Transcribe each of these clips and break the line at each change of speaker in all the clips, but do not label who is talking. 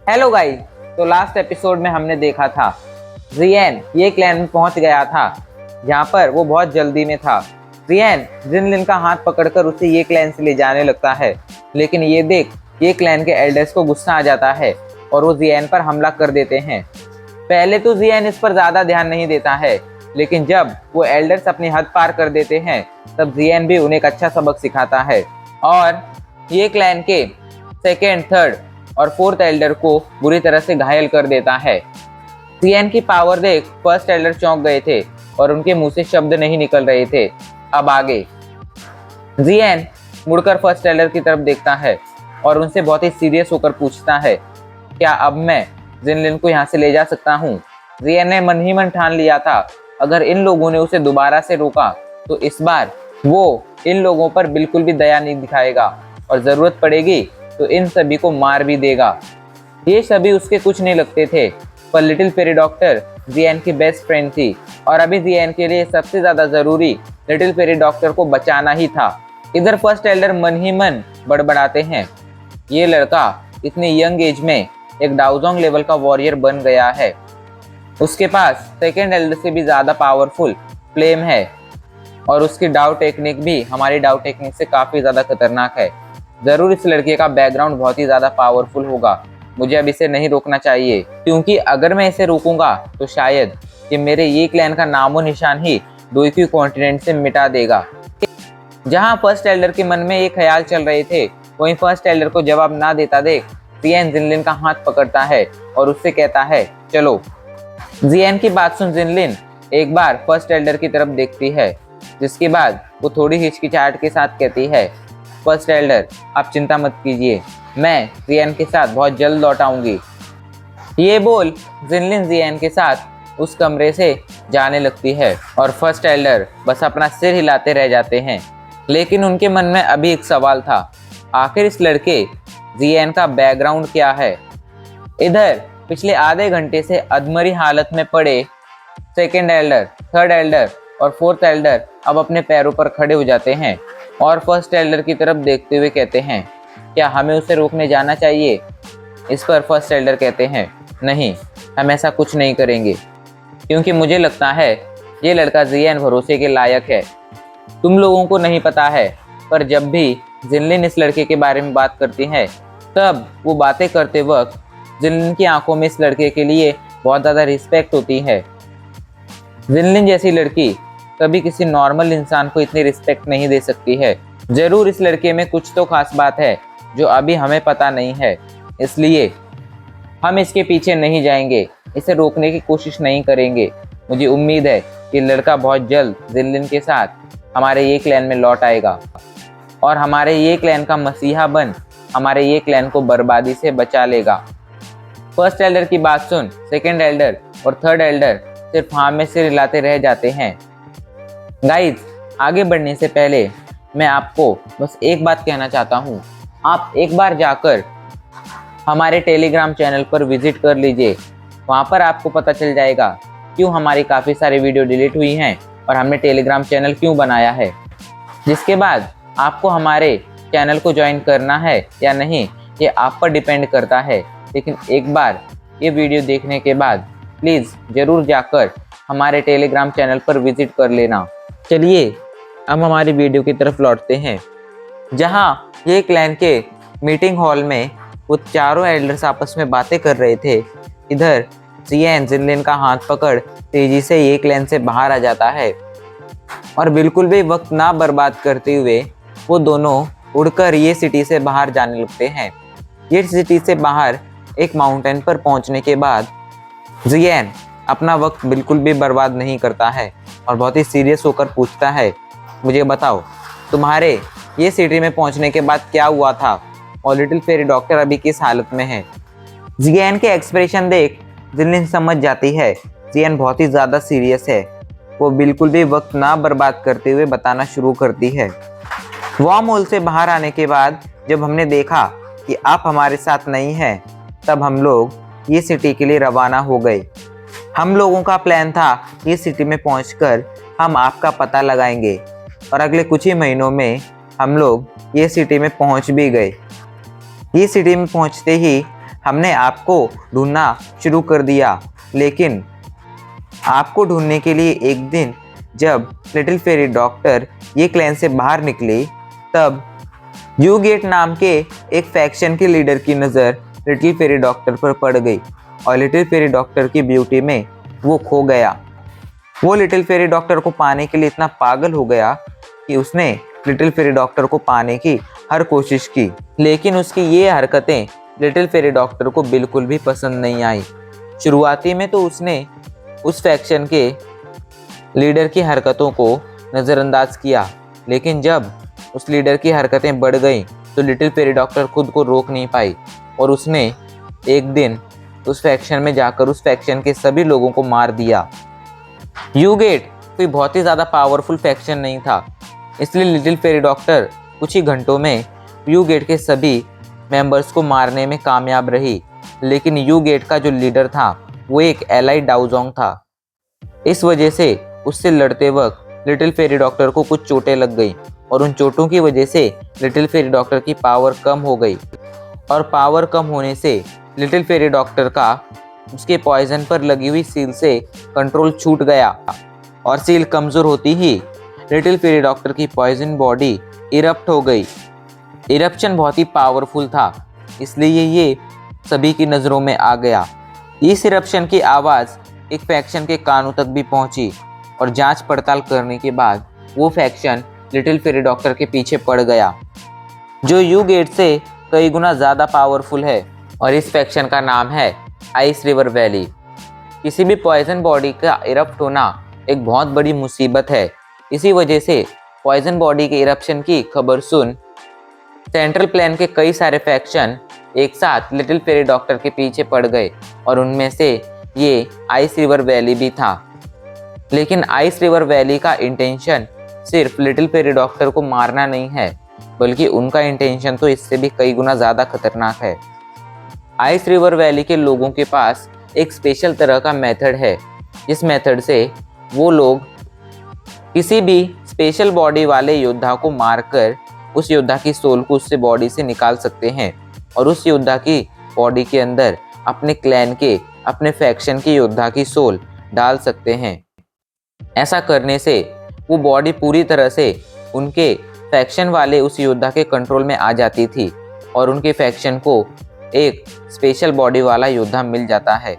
Hello guys. तो last episode में हमने देखा था जियन ये क्लैन में पहुंच गया था जहां पर वो बहुत जल्दी में था। जियन जिनलिन का हाथ पकड़कर उसे ये क्लैन से ले जाने लगता है, लेकिन ये देख ये क्लैन के एल्डर्स को गुस्सा आ जाता है और वो जियन पर हमला कर देते हैं। पहले तो जियन इस पर ज्यादा ध्यान नहीं देता है, लेकिन जब वो एल्डर्स अपनी हद पार कर देते हैं तब जियन भी उन्हें एक अच्छा सबक सिखाता है और ये क्लैन के सेकेंड, थर्ड और फोर्थ एल्डर को बुरी तरह से घायल कर देता है। जियन की पावर देख फर्स्ट एल्डर चौंक गए थे और उनके मुंह से शब्द नहीं निकल रहे थे। अब आगे जियन मुड़कर फर्स्ट एल्डर की तरफ देखता है और उनसे बहुत ही सीरियस होकर पूछता है, क्या अब मैं जिनलिन को यहाँ से ले जा सकता हूँ? जियन ने मन ही मन ठान लिया था, अगर इन लोगों ने उसे दोबारा से रोका तो इस बार वो इन लोगों पर बिल्कुल भी दया नहीं दिखाएगा और जरूरत पड़ेगी तो इन सभी को मार भी देगा। ये सभी उसके कुछ नहीं लगते थे, पर लिटिल फेरी डॉक्टर जियन की बेस्ट फ्रेंड थी और अभी जियन के लिए सबसे ज्यादा जरूरी लिटिल फेरी डॉक्टर को बचाना ही था। इधर फर्स्ट एल्डर मन ही मन बड़बड़ाते हैं, ये लड़का इतने यंग एज में एक डाउजोंग लेवल का वॉरियर बन गया है, उसके पास सेकेंड एल्डर से भी ज्यादा पावरफुल फ्लेम है और उसकी डाउ टेक्निक भी हमारी डाउ टेक्निक से काफी ज्यादा खतरनाक है। जरूर इस लड़के का बैकग्राउंड बहुत ही ज्यादा पावरफुल होगा, मुझे अब इसे नहीं रोकना चाहिए, क्योंकि अगर मैं इसे रोकूंगा तो शायद ये मेरे ये क्लैन का नामो निशान ही दोईक्यू कॉन्टिनेंट से मिटा देगा। जहां फर्स्ट एल्डर के मन में ये ख्याल चल रहे थे, वहीं फर्स्ट एल्डर को जवाब ना देता देख जियन जिनलिन का हाथ पकड़ता है और उससे कहता है चलो। जियन की बात सुन जिनलिन एक बार फर्स्ट एल्डर की तरफ देखती है, जिसके बाद वो थोड़ी हिचकिचाहट के साथ कहती है, फर्स्ट एल्डर आप चिंता मत कीजिए, मैं जियन के साथ बहुत जल्द लौट आऊंगी। ये बोल जिनलिन जियन के साथ उस कमरे से जाने लगती है और फर्स्ट एल्डर बस अपना सिर हिलाते रह जाते हैं, लेकिन उनके मन में अभी एक सवाल था, आखिर इस लड़के जियन का बैकग्राउंड क्या है। इधर पिछले आधे घंटे से अधमरी हालत में पड़े सेकेंड एल्डर, थर्ड एल्डर और फोर्थ एल्डर अब अपने पैरों पर खड़े हो जाते हैं और फर्स्ट एल्डर की तरफ देखते हुए कहते हैं, क्या हमें उसे रोकने जाना चाहिए? इस पर फर्स्ट एल्डर कहते हैं, नहीं, हम ऐसा कुछ नहीं करेंगे, क्योंकि मुझे लगता है ये लड़का जियन भरोसे के लायक है। तुम लोगों को नहीं पता है, पर जब भी जिनलिन इस लड़के के बारे में बात करती है तब वो बातें करते वक्त जिनलिन की आंखों में इस लड़के के लिए बहुत ज़्यादा रिस्पेक्ट होती है। जिनलिन जैसी लड़की कभी किसी नॉर्मल इंसान को इतनी रिस्पेक्ट नहीं दे सकती है। जरूर इस लड़के में कुछ तो खास बात है जो अभी हमें पता नहीं है, इसलिए हम इसके पीछे नहीं जाएंगे, इसे रोकने की कोशिश नहीं करेंगे। मुझे उम्मीद है कि लड़का बहुत जल्द जिनलिन के साथ हमारे ये क्लैन में लौट आएगा और हमारे ये क्लैन का मसीहा बन हमारे ये क्लैन को बर्बादी से बचा लेगा। फर्स्ट एल्डर की बात सुन सेकेंड एल्डर और थर्ड एल्डर सिर्फ हाँ में सिर हिलाते रह जाते हैं। गाइज, आगे बढ़ने से पहले मैं आपको बस एक बात कहना चाहता हूँ, आप एक बार जाकर हमारे टेलीग्राम चैनल पर विजिट कर लीजिए, वहाँ पर आपको पता चल जाएगा क्यों हमारी काफ़ी सारी वीडियो डिलीट हुई हैं और हमने टेलीग्राम चैनल क्यों बनाया है। जिसके बाद आपको हमारे चैनल को ज्वाइन करना है या नहीं ये आप पर डिपेंड करता है, लेकिन एक बार ये वीडियो देखने के बाद प्लीज़ ज़रूर जाकर हमारे टेलीग्राम चैनल पर विजिट कर लेना। चलिए अब हमारी वीडियो की तरफ लौटते हैं, जहाँ ये क्लैन के मीटिंग हॉल में वो चारों एल्डर्स आपस में बातें कर रहे थे। इधर जियन जिनलिन का हाथ पकड़ तेजी से ये क्लैन से बाहर आ जाता है और बिल्कुल भी वक्त ना बर्बाद करते हुए वो दोनों उड़कर ये सिटी से बाहर जाने लगते हैं। ये सिटी से बाहर एक माउंटेन पर पहुंचने के बाद जियन अपना वक्त बिल्कुल भी बर्बाद नहीं करता है और बहुत ही सीरियस होकर पूछता है, मुझे बताओ तुम्हारे ये सिटी में पहुंचने के बाद क्या हुआ था और लिटिल फेरी डॉक्टर अभी किस हालत में है। जियन के एक्सप्रेशन देख जिनलिन समझ जाती है जियन बहुत ही ज़्यादा सीरियस है। वो बिल्कुल भी वक्त ना बर्बाद करते हुए बताना शुरू करती है, वॉर्म होल से बाहर आने के बाद जब हमने देखा कि आप हमारे साथ नहीं हैं, तब हम लोग ये सिटी के लिए रवाना हो गए। हम लोगों का प्लान था ये सिटी में पहुंचकर हम आपका पता लगाएंगे और अगले कुछ ही महीनों में हम लोग ये सिटी में पहुंच भी गए। ये सिटी में पहुंचते ही हमने आपको ढूंढना शुरू कर दिया, लेकिन आपको ढूंढने के लिए एक दिन जब लिटिल फेरी डॉक्टर ये क्लैन से बाहर निकले, तब यू गेट नाम के एक फैक्शन के लीडर की नज़र लिटिल फेरी डॉक्टर पर पड़ गई और लिटिल फेरी डॉक्टर की ब्यूटी में वो खो गया। वो लिटिल फेरी डॉक्टर को पाने के लिए इतना पागल हो गया कि उसने लिटिल फेरी डॉक्टर को पाने की हर कोशिश की, लेकिन उसकी ये हरकतें लिटिल फेरी डॉक्टर को बिल्कुल भी पसंद नहीं आई। शुरुआती में तो उसने उस फैक्शन के लीडर की हरकतों को नज़रअंदाज किया, लेकिन जब उस लीडर की हरकतें बढ़ गईं तो लिटिल फेरी डॉक्टर खुद को रोक नहीं पाई और उसने एक दिन उस फैक्शन में जाकर उस फैक्शन के सभी लोगों को मार दिया। यू गेट कोई बहुत ही ज़्यादा पावरफुल फैक्शन नहीं था, इसलिए लिटिल फेरी डॉक्टर कुछ ही घंटों में यू गेट के सभी मेंबर्स को मारने में कामयाब रही। लेकिन यू गेट का जो लीडर था वो एक एलाई डाउजोंग था। इस वजह से उससे लड़ते वक्त लिटिल फेरी डॉक्टर को कुछ चोटें लग गई और उन चोटों की वजह से लिटिल फेरी डॉक्टर की पावर कम हो गई और पावर कम होने से लिटिल फेरी डॉक्टर का उसके पॉइजन पर लगी हुई सील से कंट्रोल छूट गया और सील कमज़ोर होती ही लिटिल फेरी डॉक्टर की पॉइजन बॉडी इरप्ट हो गई। इरप्शन बहुत ही पावरफुल था, इसलिए ये सभी की नज़रों में आ गया। इस इरप्शन की आवाज़ एक फैक्शन के कानों तक भी पहुंची और जांच पड़ताल करने के बाद वो फैक्शन लिटिल फेरी डॉक्टर के पीछे पड़ गया, जो यू गेट से कई गुना ज़्यादा पावरफुल है और इस फैक्शन का नाम है आइस रिवर वैली। किसी भी पॉइजन बॉडी का इरप्ट होना एक बहुत बड़ी मुसीबत है। इसी वजह से पॉइजन बॉडी के इरप्शन की खबर सुन सेंट्रल प्लेन के कई सारे फैक्शन एक साथ लिटिल फेरी डॉक्टर के पीछे पड़ गए और उनमें से ये आइस रिवर वैली भी था। लेकिन आइस रिवर वैली का इंटेंशन सिर्फ लिटिल फेरी डॉक्टर को मारना नहीं है, बल्कि उनका इंटेंशन तो इससे भी कई गुना ज़्यादा खतरनाक है। आइस रिवर वैली के लोगों के पास एक स्पेशल तरह का मेथड है, जिस मेथड से वो लोग किसी भी स्पेशल बॉडी वाले योद्धा को मारकर उस योद्धा की सोल को उससे बॉडी से निकाल सकते हैं और उस योद्धा की बॉडी के अंदर अपने क्लैन के, अपने फैक्शन के योद्धा की सोल डाल सकते हैं। ऐसा करने से वो बॉडी पूरी तरह से उनके फैक्शन वाले उस योद्धा के कंट्रोल में आ जाती थी और उनके फैक्शन को एक स्पेशल बॉडी वाला योद्धा मिल जाता है।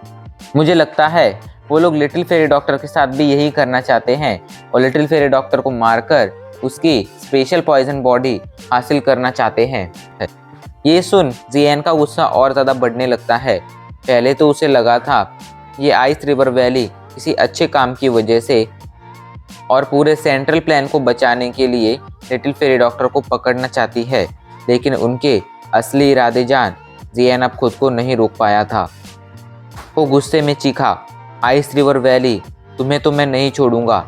मुझे लगता है वो लोग लिटिल फेरी डॉक्टर के साथ भी यही करना चाहते हैं और लिटिल फेरी डॉक्टर को मारकर उसकी स्पेशल पॉइजन बॉडी हासिल करना चाहते हैं। ये सुन जियन का गुस्सा और ज़्यादा बढ़ने लगता है। पहले तो उसे लगा था ये आइस रिवर वैली किसी अच्छे काम की वजह से और पूरे सेंट्रल प्लेन को बचाने के लिए लिटिल फेरी डॉक्टर को पकड़ना चाहती है, लेकिन उनके असली इरादे जान जियन अब खुद को नहीं रोक पाया था। वो गुस्से में चीखा, आइस रिवर वैली, तुम्हें तो मैं नहीं छोड़ूंगा।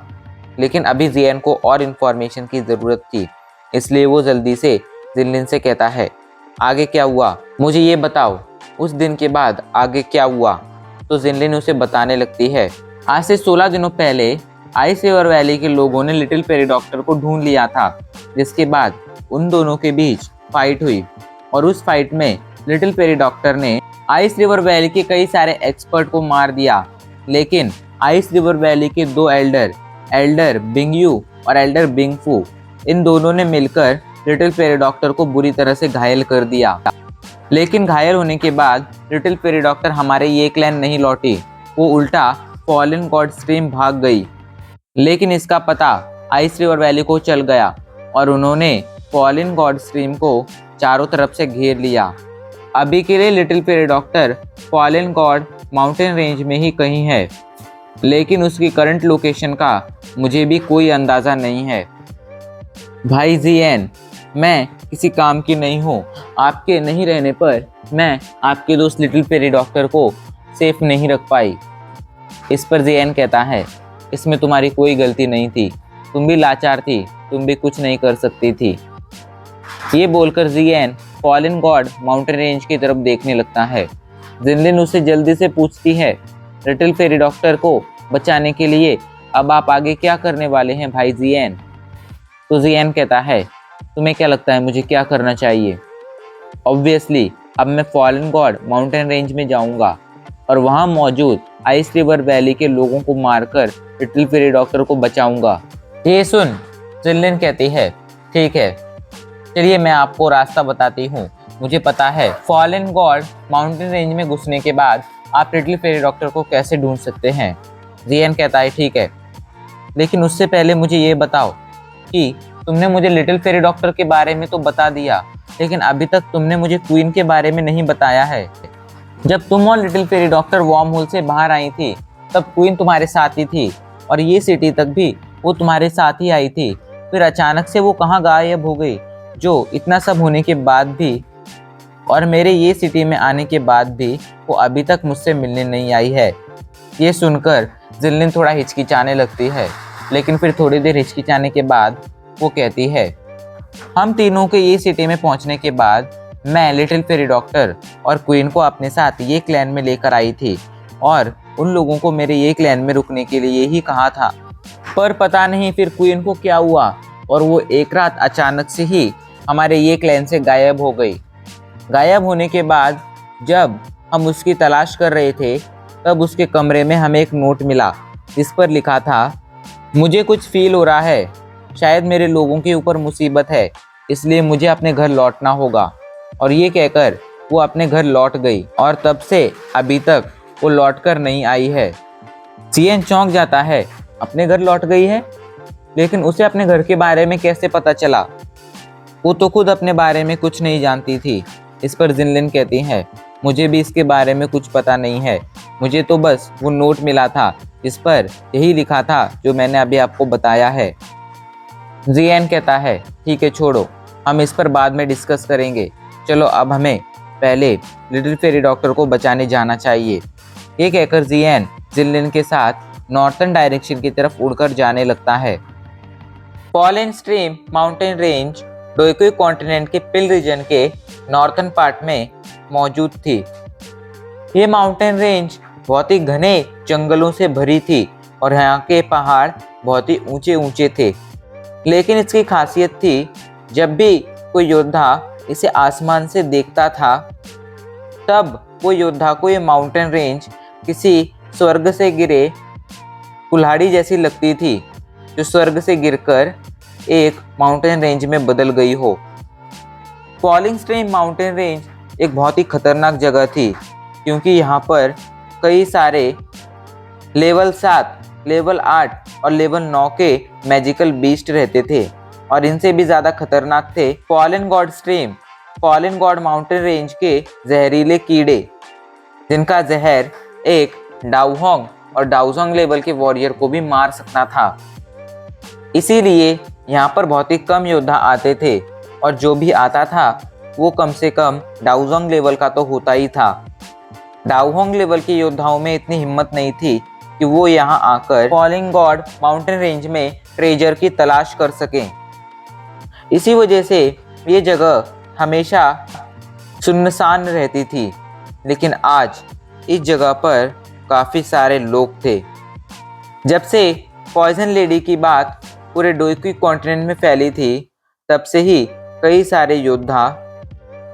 लेकिन अभी जियन को और इन्फॉर्मेशन की ज़रूरत थी, इसलिए वो जल्दी से जिनलिन से कहता है, आगे क्या हुआ, मुझे ये बताओ। उस दिन के बाद आगे क्या हुआ? तो जिनलिन उसे बताने लगती है, आज से 16 दिनों पहले आइस रिवर वैली के लोगों ने लिटिल फेरी डॉक्टर को ढूंढ लिया था, जिसके बाद उन दोनों के बीच फाइट हुई और उस फाइट में लिटिल फेरी डॉक्टर ने आइस रिवर वैली के कई सारे एक्सपर्ट को मार दिया। लेकिन आइस रिवर वैली के दो एल्डर बिंगयू और एल्डर बिंगफू, इन दोनों ने मिलकर लिटिल फेरी डॉक्टर को बुरी तरह से घायल कर दिया। लेकिन घायल होने के बाद लिटिल फेरी डॉक्टर हमारे ये क्लैन नहीं लौटी, वो उल्टा फॉलन गॉड स्ट्रीम भाग गई। लेकिन इसका पता आइस रिवर वैली को चल गया और उन्होंने फॉलन गॉड स्ट्रीम को चारों तरफ से घेर लिया। अभी के लिए little fairy doctor fallen god mountain range में ही कहीं है, लेकिन उसकी करंट लोकेशन का मुझे भी कोई अंदाज़ा नहीं है। भाई जियन, मैं किसी काम की नहीं हूँ। आपके नहीं रहने पर मैं आपके दोस्त लिटिल फेरी डॉक्टर को सेफ नहीं रख पाई। इस पर जियन कहता है, इसमें तुम्हारी कोई गलती नहीं थी, तुम भी लाचार थी, तुम भी कुछ नहीं कर सकती थी। ये बोलकर जियन फॉलन गॉड माउंटेन रेंज की तरफ देखने लगता है। जिनलिन उसे जल्दी से पूछती है, लिटिल फेरी डॉक्टर को बचाने के लिए अब आप आगे क्या करने वाले हैं भाई जियन? तो जियन कहता है, तुम्हें क्या लगता है मुझे क्या करना चाहिए? ऑब्वियसली अब मैं फॉलन गॉड माउंटेन रेंज में जाऊंगा और वहां मौजूद आइस रिवर वैली के लोगों को मारकर लिटिल फेरी डॉक्टर को बचाऊंगा। ये सुन जिनलिन कहती है, ठीक है, चलिए मैं आपको रास्ता बताती हूँ। मुझे पता है फॉलन गॉड माउंटेन रेंज में घुसने के बाद आप लिटिल फेरी डॉक्टर को कैसे ढूंढ सकते हैं। जियन कहता है, ठीक है, लेकिन उससे पहले मुझे ये बताओ कि तुमने मुझे लिटिल फेरी डॉक्टर के बारे में तो बता दिया, लेकिन अभी तक तुमने मुझे क्वीन के बारे में नहीं बताया है। जब तुम और little fairy doctor worm hole से बाहर आई थी तब क्वीन तुम्हारे साथ ही थी और ये सिटी तक भी वो तुम्हारे साथ ही आई थी। फिर अचानक से वो कहाँ गायब हो गई, जो इतना सब होने के बाद भी और मेरे ये सिटी में आने के बाद भी वो अभी तक मुझसे मिलने नहीं आई है। ये सुनकर जिनलिन थोड़ा हिचकिचाने लगती है, लेकिन फिर थोड़ी देर हिचकिचाने के बाद वो कहती है, हम तीनों के ये सिटी में पहुंचने के बाद मैं लिटिल फेरी डॉक्टर और क्वीन को अपने साथ ये क्लैन में लेकर आई थी और उन लोगों को मेरे ये क्लैन में रुकने के लिए ही कहा था। पर पता नहीं फिर क्वीन को क्या हुआ और वो एक रात अचानक से ही हमारे ये क्लैन से गायब हो गई। गायब होने के बाद जब हम उसकी तलाश कर रहे थे तब उसके कमरे में हमें एक नोट मिला जिस पर लिखा था, मुझे कुछ फील हो रहा है, शायद मेरे लोगों के ऊपर मुसीबत है, इसलिए मुझे अपने घर लौटना होगा। और ये कहकर वो अपने घर लौट गई और तब से अभी तक वो लौटकर नहीं आई है। जियन चौंक जाता है, अपने घर लौट गई है, लेकिन उसे अपने घर के बारे में कैसे पता चला? वो तो खुद अपने बारे में कुछ नहीं जानती थी। इस पर जिनलिन कहती है, मुझे भी इसके बारे में कुछ पता नहीं है, मुझे तो बस वो नोट मिला था जिस पर यही लिखा था जो मैंने अभी आपको बताया है। जियन कहता है, ठीक है, छोड़ो, हम इस पर बाद में डिस्कस करेंगे, चलो अब हमें पहले लिटिल फेरी डॉक्टर को बचाने जाना चाहिए। ये कहकर जियन जिनलिन के साथ नॉर्थर्न डायरेक्शन की तरफ उड़कर जाने लगता है। फॉलन स्ट्रीम माउंटेन रेंज डोइकुई कॉन्टिनेंट के पिल रीजन के नॉर्थर्न पार्ट में मौजूद थी। ये माउंटेन रेंज बहुत ही घने जंगलों से भरी थी और यहाँ के पहाड़ बहुत ही ऊंचे ऊंचे थे। लेकिन इसकी खासियत थी, जब भी कोई योद्धा इसे आसमान से देखता था तब वो योद्धा को ये माउंटेन रेंज किसी स्वर्ग से गिरे कुल्हाड़ी जैसी लगती थी, जो स्वर्ग से गिरकर एक माउंटेन रेंज में बदल गई हो। फॉलिंग स्ट्रीम माउंटेन रेंज एक बहुत ही खतरनाक जगह थी, क्योंकि यहाँ पर कई सारे लेवल 7, लेवल 8 और लेवल 9 के मैजिकल बीस्ट रहते थे और इनसे भी ज़्यादा खतरनाक थे fallen God stream, fallen god mountain range के जहरीले कीड़े, जिनका जहर एक डाउहोंग और डाउजोंग लेवल के वॉरियर को भी मार सकता था। इसीलिए यहाँ पर बहुत ही कम योद्धा आते थे और जो भी आता था वो कम से कम डाउजोंग लेवल का तो होता ही था। डाउहोंग लेवल के योद्धाओं में इतनी हिम्मत नहीं थी कि वो यहाँ आकर फॉलिंग गॉड माउंटेन रेंज में ट्रेजर की तलाश कर सकें। इसी वजह से ये जगह हमेशा सुनसान रहती थी, लेकिन आज इस जगह पर काफ़ी सारे लोग थे। जब से पॉइजन लेडी की बात पूरे डोइकुई कॉन्टिनेंट में फैली थी तब से ही कई सारे योद्धा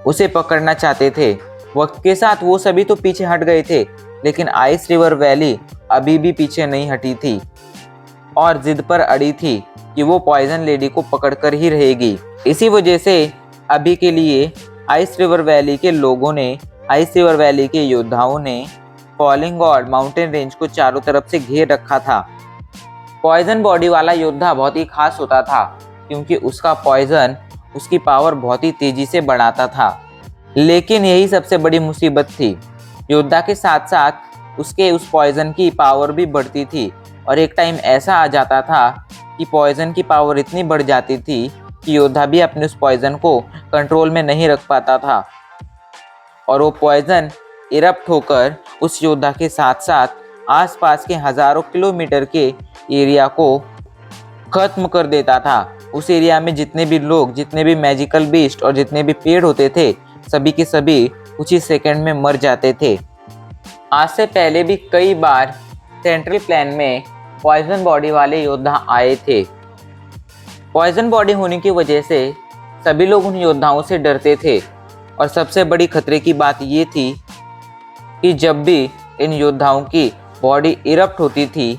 उसे पकड़ना चाहते थे। वक्त के साथ वो सभी तो पीछे हट गए थे, लेकिन आइस रिवर वैली अभी भी पीछे नहीं हटी थी और जिद पर अड़ी थी कि वो पॉइजन लेडी को पकड़कर ही रहेगी। इसी वजह से अभी के लिए आइस रिवर वैली के लोगों ने, आइस रिवर वैली के योद्धाओं ने फॉलिंग गॉड माउंटेन रेंज को चारों तरफ से घेर रखा था। पॉइजन बॉडी वाला योद्धा बहुत ही खास होता था, क्योंकि उसका पॉइजन उसकी पावर बहुत ही तेजी से बढ़ाता था। लेकिन यही सबसे बड़ी मुसीबत थी, योद्धा के साथ साथ उसके उस पॉइजन की पावर भी बढ़ती थी और एक टाइम ऐसा आ जाता था कि पॉइजन की पावर इतनी बढ़ जाती थी कि योद्धा भी अपने उस पॉइजन को कंट्रोल में नहीं रख पाता था और वो पॉइजन इरप्ट होकर उस योद्धा के साथ साथ आसपास के हजारों किलोमीटर के एरिया को खत्म कर देता था। उस एरिया में जितने भी लोग, जितने भी मैजिकल बीस्ट और जितने भी पेड़ होते थे, सभी के सभी कुछ ही सेकंड में मर जाते थे। आज से पहले भी कई बार सेंट्रल प्लेन में पॉइजन बॉडी वाले योद्धा आए थे। पॉइजन बॉडी होने की वजह से सभी लोग उन योद्धाओं से डरते थे और सबसे बड़ी खतरे की बात ये थी कि जब भी इन योद्धाओं की बॉडी इरप्ट होती थी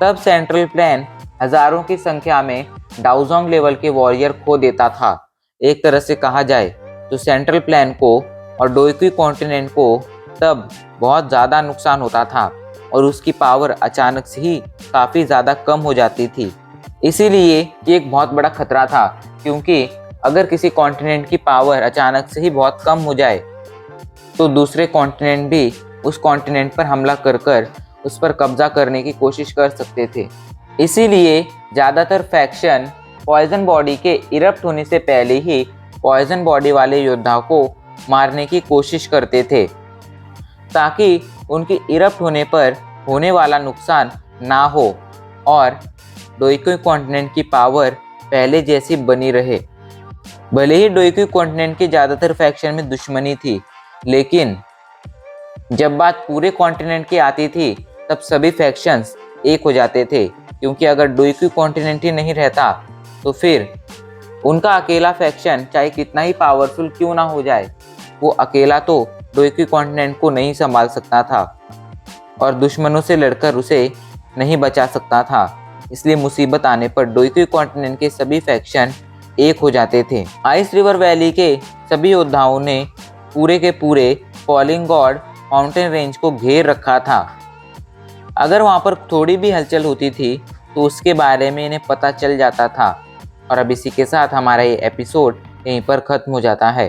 तब सेंट्रल प्लेन हजारों की संख्या में डाउजोंग लेवल के वॉरियर खो देता था। एक तरह से कहा जाए तो सेंट्रल प्लेन को और डोईक्यू कॉन्टिनेंट को तब बहुत ज़्यादा नुकसान होता था और उसकी पावर अचानक से ही काफ़ी ज़्यादा कम हो जाती थी। इसीलिए ये एक बहुत बड़ा खतरा था, क्योंकि अगर किसी कॉन्टिनेंट की पावर अचानक से ही बहुत कम हो जाए तो दूसरे कॉन्टिनेंट भी उस कॉन्टिनेंट पर हमला कर उस पर कब्जा करने की कोशिश कर सकते थे। इसीलिए ज़्यादातर फैक्शन पॉइजन बॉडी के इरप्ट होने से पहले ही पॉइजन बॉडी वाले योद्धा को मारने की कोशिश करते थे, ताकि उनकी इरप्ट होने पर होने वाला नुकसान ना हो और डोईक्यू कॉन्टिनेंट की पावर पहले जैसी बनी रहे। भले ही डोईक्यू कॉन्टिनेंट के ज़्यादातर फैक्शन में दुश्मनी थी, लेकिन जब बात पूरे कॉन्टिनेंट की आती थी तब सभी फैक्शंस एक हो जाते थे, क्योंकि अगर डोईक्यू कॉन्टिनेंट ही नहीं रहता तो फिर उनका अकेला फैक्शन चाहे कितना ही पावरफुल क्यों ना हो जाए, वो अकेला तो डोईक्यू कॉन्टिनेंट को नहीं संभाल सकता था और दुश्मनों से लड़कर उसे नहीं बचा सकता था। इसलिए मुसीबत आने पर डोईक्यू कॉन्टिनेंट के सभी फैक्शन एक हो जाते थे। आइस रिवर वैली के सभी योद्धाओं ने पूरे के पूरे फॉलिंग गॉड माउंटेन रेंज को घेर रखा था। अगर वहाँ पर थोड़ी भी हलचल होती थी तो उसके बारे में इन्हें पता चल जाता था। और अब इसी के साथ हमारा ये एपिसोड यहीं पर ख़त्म हो जाता है।